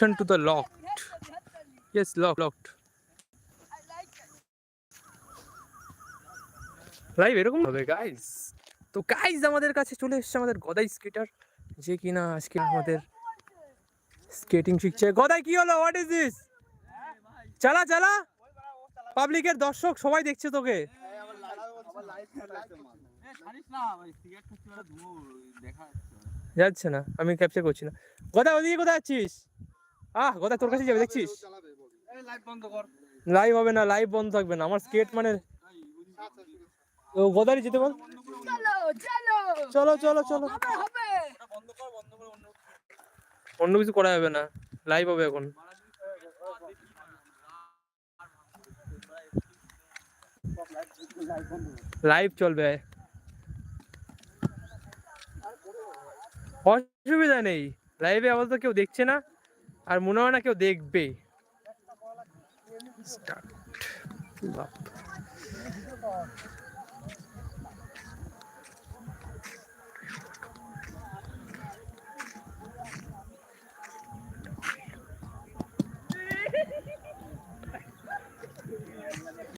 to the locked. Yes, locked. Live এরকম হবে guys. তো গাইস আমাদের কাছে চলে এসেছে আমাদের গদাই স্কেটার, যে কিনা আজকে আমাদের স্কেটিং শিখছে। গদাই কি হলো? What is this? চালা চালা, পাবলিকের দর্শক সবাই দেখছে তোকে। যাচ্ছে না, আমি ক্যাপচার করছি না। গদা ওদিকে কোথায় যাচ্ছিস? গদা তোর কাছে যাবে দেখছিস? লাইভ হবে না, লাইভ বন্ধ থাকবে না। আমার স্কেট মানে ও গদারি যেতে বল। চলো চলো চলো, অন্য কিছু করা যাবে না, লাইভ হবে এখন। লাইভ চলবে, অসুবিধা নেই। লাইভে আপাতত কেউ দেখছে না, আর মনে হয় না কেউ দেখবে।